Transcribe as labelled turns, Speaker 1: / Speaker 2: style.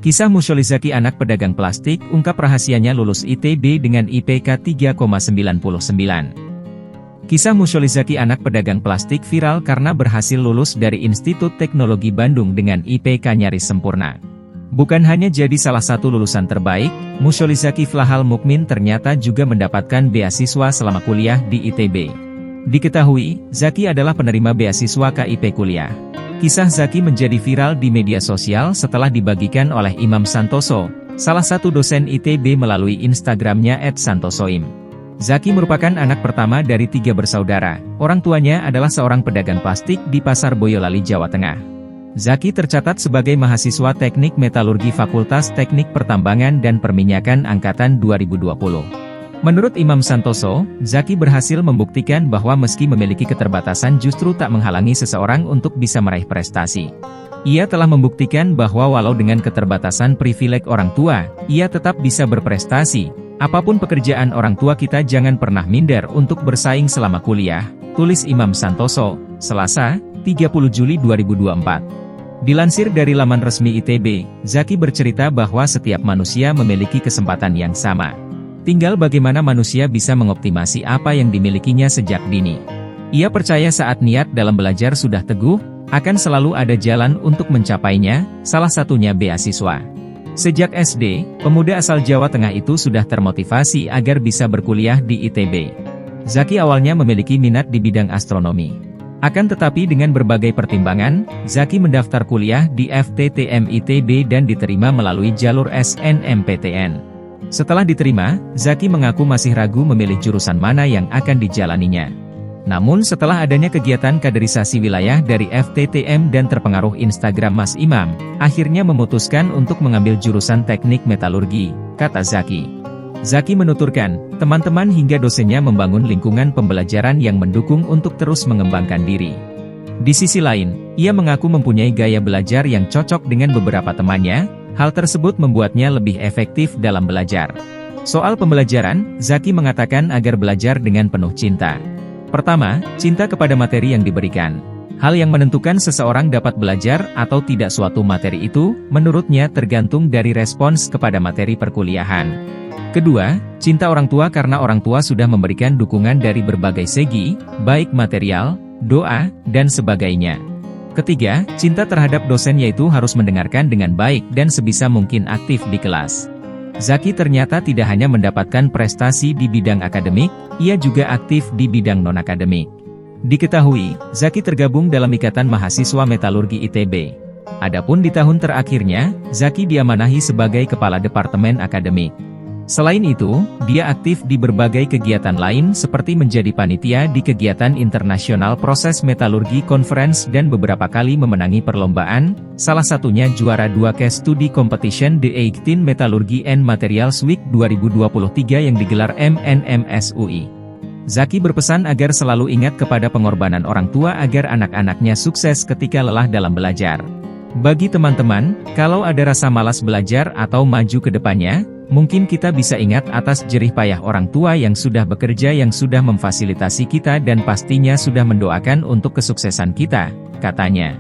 Speaker 1: Kisah Musholizaky anak pedagang plastik ungkap rahasianya lulus ITB dengan IPK 3,99. Kisah Musholizaky anak pedagang plastik viral karena berhasil lulus dari Institut Teknologi Bandung dengan IPK nyaris sempurna. Bukan hanya jadi salah satu lulusan terbaik, Musholizaky Flahal Mukmin ternyata juga mendapatkan beasiswa selama kuliah di ITB. Diketahui, Zaki adalah penerima beasiswa KIP kuliah. Kisah Zaki menjadi viral di media sosial setelah dibagikan oleh Imam Santoso, salah satu dosen ITB melalui Instagramnya @santosoim. Zaki merupakan anak pertama dari 3 bersaudara. Orang tuanya adalah seorang pedagang plastik di Pasar Boyolali, Jawa Tengah. Zaki tercatat sebagai mahasiswa Teknik Metalurgi Fakultas Teknik Pertambangan dan Perminyakan Angkatan 2020. Menurut Imam Santoso, Zaki berhasil membuktikan bahwa meski memiliki keterbatasan justru tak menghalangi seseorang untuk bisa meraih prestasi. Ia telah membuktikan bahwa walau dengan keterbatasan privilege orang tua, ia tetap bisa berprestasi. Apapun pekerjaan orang tua kita jangan pernah minder untuk bersaing selama kuliah, tulis Imam Santoso, Selasa, 30 Juli 2024. Dilansir dari laman resmi ITB, Zaki bercerita bahwa setiap manusia memiliki kesempatan yang sama. Tinggal bagaimana manusia bisa mengoptimasi apa yang dimilikinya sejak dini. Ia percaya saat niat dalam belajar sudah teguh, akan selalu ada jalan untuk mencapainya, salah satunya beasiswa. Sejak SD, pemuda asal Jawa Tengah itu sudah termotivasi agar bisa berkuliah di ITB. Zaki awalnya memiliki minat di bidang astronomi. Akan tetapi dengan berbagai pertimbangan, Zaki mendaftar kuliah di FTTM ITB dan diterima melalui jalur SNMPTN. Setelah diterima, Zaki mengaku masih ragu memilih jurusan mana yang akan dijalaninya. Namun setelah adanya kegiatan kaderisasi wilayah dari FTTM dan terpengaruh Instagram Mas Imam, akhirnya memutuskan untuk mengambil jurusan Teknik Metalurgi, kata Zaki. Zaki menuturkan, teman-teman hingga dosennya membangun lingkungan pembelajaran yang mendukung untuk terus mengembangkan diri. Di sisi lain, ia mengaku mempunyai gaya belajar yang cocok dengan beberapa temannya. Hal tersebut membuatnya lebih efektif dalam belajar. Soal pembelajaran, Zaki mengatakan agar belajar dengan penuh cinta. Pertama, cinta kepada materi yang diberikan. Hal yang menentukan seseorang dapat belajar atau tidak suatu materi itu, menurutnya tergantung dari respons kepada materi perkuliahan. Kedua, cinta orang tua karena orang tua sudah memberikan dukungan dari berbagai segi, baik material, doa, dan sebagainya. Ketiga, cinta terhadap dosen yaitu harus mendengarkan dengan baik dan sebisa mungkin aktif di kelas. Zaki ternyata tidak hanya mendapatkan prestasi di bidang akademik, ia juga aktif di bidang non-akademik. Diketahui, Zaki tergabung dalam Ikatan Mahasiswa Metalurgi ITB. Adapun di tahun terakhirnya, Zaki diamanahi sebagai Kepala Departemen Akademik. Selain itu, dia aktif di berbagai kegiatan lain seperti menjadi panitia di kegiatan internasional proses metalurgi conference dan beberapa kali memenangi perlombaan, salah satunya juara 2 case study competition The 18 Metallurgy and Materials Week 2023 yang digelar MNMSUI. Zaki berpesan agar selalu ingat kepada pengorbanan orang tua agar anak-anaknya sukses ketika lelah dalam belajar. Bagi teman-teman, kalau ada rasa malas belajar atau maju ke depannya, mungkin kita bisa ingat atas jerih payah orang tua yang sudah bekerja yang sudah memfasilitasi kita dan pastinya sudah mendoakan untuk kesuksesan kita, katanya.